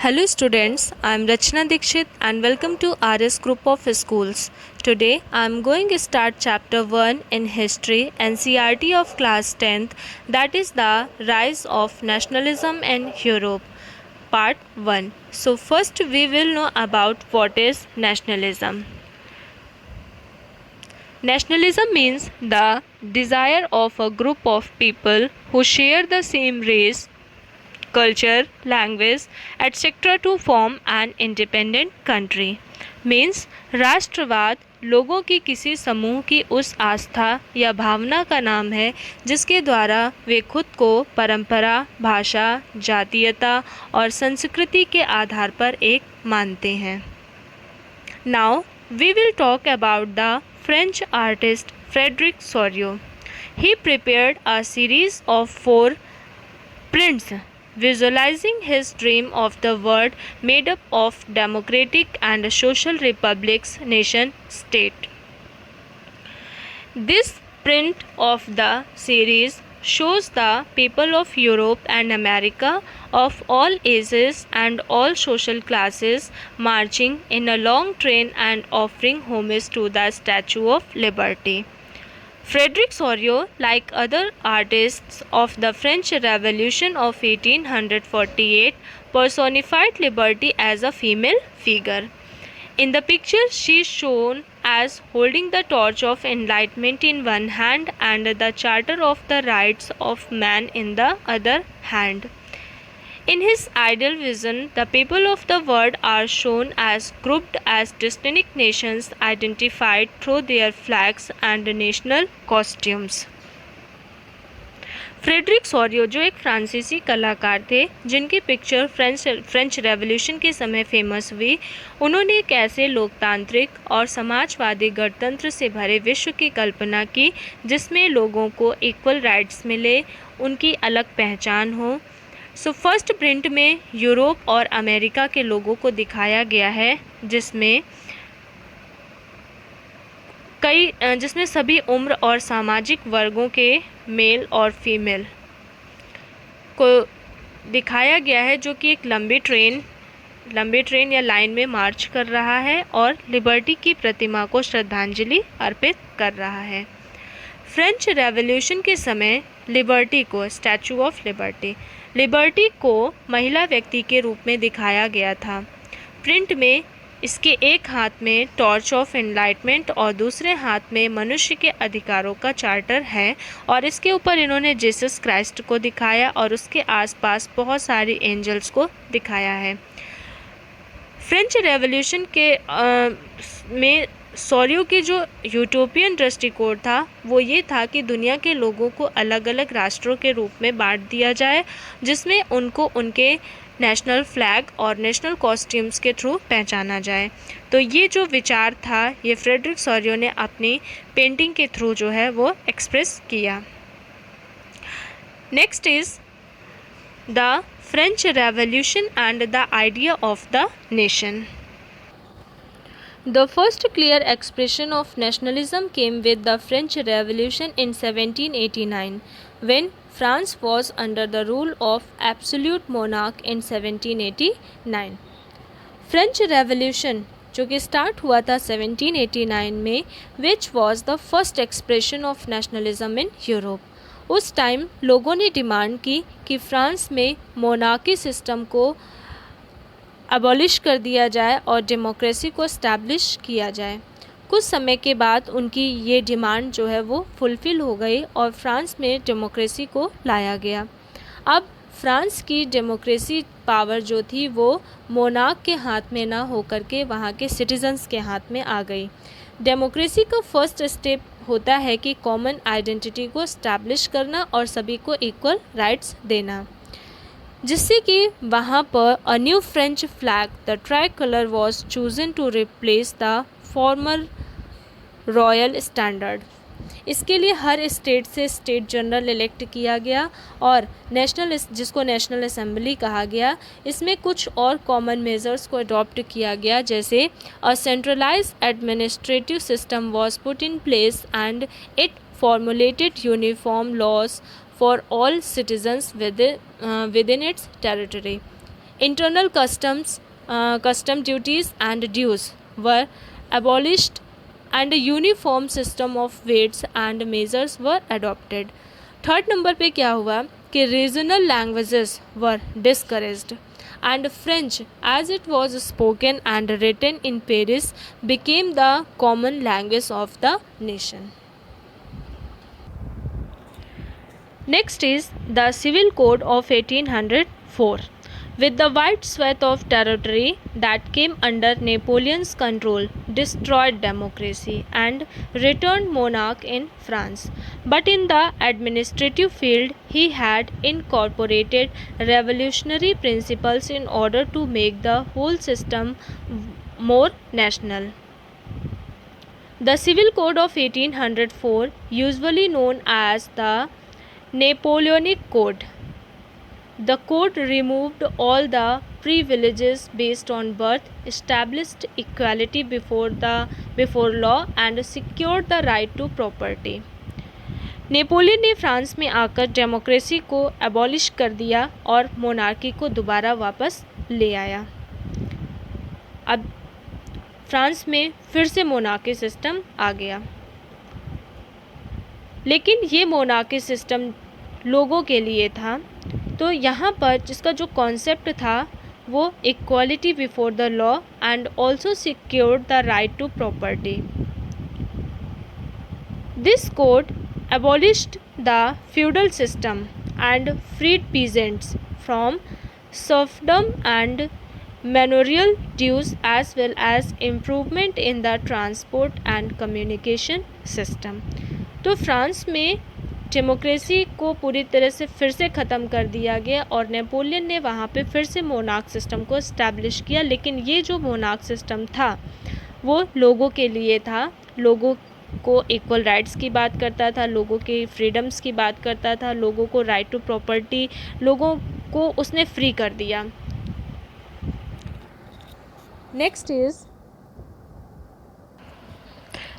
Hello students, I am Rachna Dikshit and welcome to RS Group of Schools. Today I am going to start chapter 1 in History NCERT of class 10th, that is the rise of nationalism in Europe. Part 1. So first we will know about what is nationalism. Nationalism means the desire of a group of people who share the same race, culture, language, etc. to form an independent country. Means राष्ट्रवाद लोगों की किसी समूह की उस आस्था या भावना का नाम है जिसके द्वारा वे खुद को परंपरा, भाषा, जातीयता और संस्कृति के आधार पर एक मानते हैं. Now we will talk about the French artist Frédéric Soriot. He prepared a series of 4 prints visualizing his dream of the world made up of democratic and social republics nation state. This print of the series shows the people of Europe and America of all ages and all social classes marching in a long train and offering homage to the Statue of Liberty. Frédéric Soriot, like other artists of the French Revolution of 1848, personified liberty as a female figure. In the picture, she is shown as holding the torch of enlightenment in one hand and the Charter of the Rights of Man in the other hand. In his ideal vision, the people of the world are shown as grouped as distinct nations identified through their flags and national costumes. Frederick Sorio जो एक फ्रांसीसी कलाकार थे जिनकी picture French revolution के समय famous हुई, उन्होंने एक ऐसे लोकतांत्रिक और समाजवादी गणतंत्र से भरे विश्व की कल्पना की जिसमें लोगों को इक्वल राइट्स मिले, उनकी अलग पहचान हो. सो फर्स्ट प्रिंट में यूरोप और अमेरिका के लोगों को दिखाया गया है जिसमें सभी उम्र और सामाजिक वर्गों के मेल और फीमेल को दिखाया गया है जो कि एक लंबी ट्रेन या लाइन में मार्च कर रहा है और लिबर्टी की प्रतिमा को श्रद्धांजलि अर्पित कर रहा है. फ्रेंच रेवोल्यूशन के समय लिबर्टी को महिला व्यक्ति के रूप में दिखाया गया था. प्रिंट में इसके एक हाथ में टॉर्च ऑफ एनलाइटमेंट और दूसरे हाथ में मनुष्य के अधिकारों का चार्टर है और इसके ऊपर इन्होंने जीसस क्राइस्ट को दिखाया और उसके आसपास बहुत सारी एंजल्स को दिखाया है. फ्रेंच रेवोल्यूशन में सोरियो की जो यूटोपियन दृष्टिकोण था वो ये था कि दुनिया के लोगों को अलग अलग राष्ट्रों के रूप में बांट दिया जाए जिसमें उनको उनके नेशनल फ्लैग और नेशनल कॉस्ट्यूम्स के थ्रू पहचाना जाए. तो ये जो विचार था ये फ्रेडरिक सोरियो ने अपनी पेंटिंग के थ्रू जो है वो एक्सप्रेस किया. Next is the French revolution and the idea of the nation. The first clear expression of nationalism came with the French Revolution in 1789, when France was under the rule of absolute monarch in 1789. French Revolution जो कि start हुआ था 1789 में, which was the first expression of nationalism in Europe. उस time लोगों ने demand की कि फ्रांस में मोनार्की सिस्टम को अबॉलिश कर दिया जाए और डेमोक्रेसी को इस्टेब्लिश किया जाए. कुछ समय के बाद उनकी ये डिमांड जो है वो फुलफ़िल हो गई और फ्रांस में डेमोक्रेसी को लाया गया. अब फ्रांस की डेमोक्रेसी पावर जो थी वो मोनार्क के हाथ में ना होकर के वहाँ के सिटीजन्स के हाथ में आ गई. डेमोक्रेसी का फर्स्ट स्टेप होता है कि कॉमन आइडेंटिटी को इस्टेब्लिश करना और सभी को इक्वल राइट्स देना, जिससे कि वहाँ पर a new French flag the tricolour was chosen to replace the former royal standard. इसके लिए हर स्टेट से स्टेट जनरल इलेक्ट किया गया और जिसको नेशनल असेंबली कहा गया, इसमें कुछ और कॉमन मेजर्स को अडॉप्ट किया गया, जैसे a centralize administrative system was put in place and it formulated uniform laws for all citizens within its territory. Internal custom duties and dues were abolished and a uniform system of weights and measures were adopted. Third number पे क्या हुआ कि regional languages were discouraged and French, as it was spoken and written in Paris, became the common language of the nation. Next is the Civil Code of 1804. With the wide swath of territory that came under Napoleon's control, destroyed democracy and returned monarch in France. But in the administrative field, he had incorporated revolutionary principles in order to make the whole system more national. The Civil Code of 1804, usually known as the Napoleonic Code. The code removed all the privileges based on birth, established equality before law and secured the right to property. Napoleon ने France में आकर democracy को abolish कर दिया और monarchy को दोबारा वापस ले आया. अब फ्रांस में फिर से मोनार्की सिस्टम आ गया, लेकिन ये मोनार्की सिस्टम लोगों के लिए था. तो यहाँ पर जिसका जो कॉन्सेप्ट था वो equality before the law and also secured the right to property. This code abolished the feudal system and freed peasants from serfdom and manorial dues as well as improvement in the transport and communication system. तो France में democracy को पूरी तरह से फिर से ख़त्म कर दिया गया और नेपोलियन ने वहाँ पे फिर से मोनार्क सिस्टम को इस्टेब्लिश किया. लेकिन ये जो मोनार्क सिस्टम था वो लोगों के लिए था, लोगों को इक्वल राइट्स की बात करता था, लोगों के फ्रीडम्स की बात करता था, लोगों को राइट टू प्रॉपर्टी, लोगों को उसने फ्री कर दिया.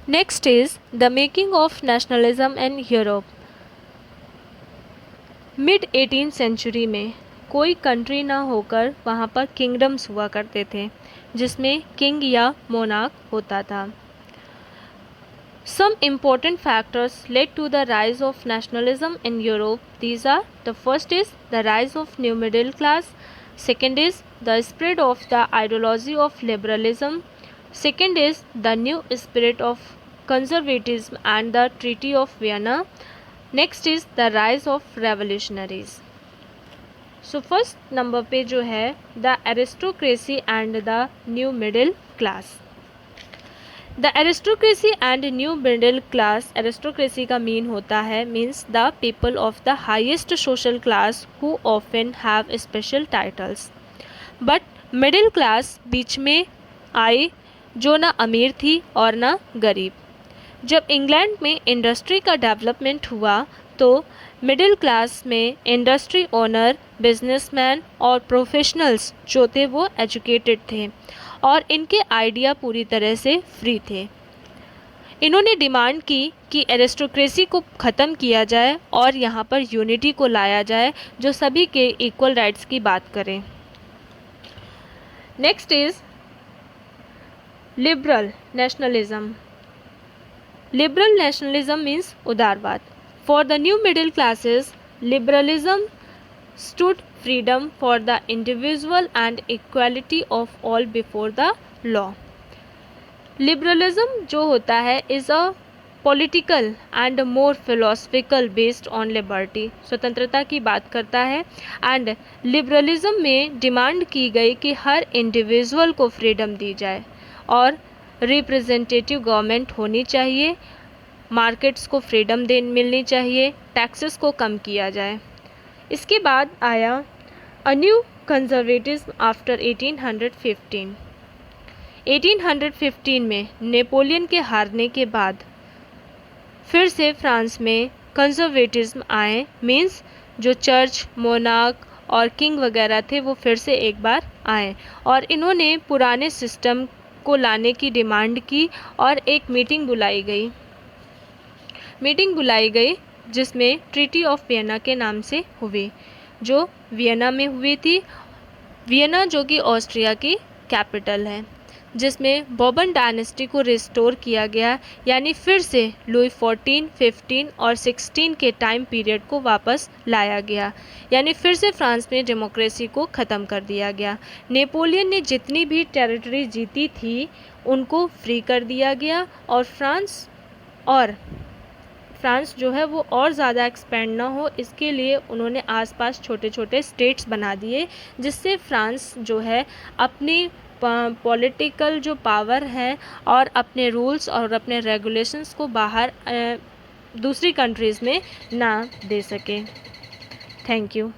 Next is the making of nationalism in Europe. Mid 18th century में कोई कंट्री ना होकर वहाँ पर किंगडम्स हुआ करते थे जिसमें किंग या मोनार्क होता था. Some important factors led to the rise of nationalism in Europe. These are: the first is the rise of new middle class, second is the spread of the ideology of liberalism, second is the new spirit of conservatism and the Treaty of Vienna, next is the rise of revolutionaries. So first number पे जो है the aristocracy and the new middle class. The aristocracy and new middle class. Aristocracy का mean होता है means the people of the highest social class who often have special titles. But middle class बीच में आई जो ना अमीर थी और ना गरीब. जब इंग्लैंड में इंडस्ट्री का डेवलपमेंट हुआ तो मिडिल क्लास में इंडस्ट्री ओनर, बिजनेसमैन और प्रोफेशनल्स जो थे वो एजुकेटेड थे और इनके आइडिया पूरी तरह से फ्री थे. इन्होंने डिमांड की कि एरिस्टोक्रेसी को ख़त्म किया जाए और यहाँ पर यूनिटी को लाया जाए जो सभी के इक्वल राइट्स की बात करें. Next is liberal nationalism. Liberal nationalism means उदारवाद. For the new middle classes liberalism stood freedom for the individual and equality of all before the law. Liberalism जो होता है is a political and more philosophical based on liberty. स्वतंत्रता की बात करता है and liberalism में डिमांड की गई कि हर इंडिविजुअल को फ्रीडम दी जाए और रिप्रेजेंटेटिव गवर्नमेंट होनी चाहिए, मार्केट्स को फ्रीडम मिलनी चाहिए, टैक्सेस को कम किया जाए. इसके बाद आया अ न्यू कंजर्वेटिज्म आफ्टर 1815. 1815 में नेपोलियन के हारने के बाद फिर से फ्रांस में कंजर्वेटिज्म आए. मीन्स जो चर्च, मोनार्क और किंग वगैरह थे वो फिर से एक बार आए और इन्होंने पुराने सिस्टम को लाने की डिमांड की और एक मीटिंग बुलाई गई जिसमें ट्रीटी ऑफ वियना के नाम से हुई, जो वियना में हुई थी वियना जो कि ऑस्ट्रिया की कैपिटल है, जिसमें बourbon डायनेस्टी को रिस्टोर किया गया, यानी फिर से लुई 14, 15 और 16 के टाइम पीरियड को वापस लाया गया, यानी फिर से फ्रांस में डेमोक्रेसी को ख़त्म कर दिया गया। नेपोलियन ने जितनी भी टेरिटरी जीती थी उनको फ्री कर दिया गया और फ्रांस जो है वो और ज़्यादा एक्सपेंड ना हो, इसके लिए उन्होंने आसपास छोटे छोटे स्टेट्स बना दिए, जिससे फ्रांस जो है अपनी पॉलिटिकल जो पावर है और अपने रूल्स और अपने रेगुलेशंस को बाहर दूसरी कंट्रीज़ में ना दे सके। Thank you.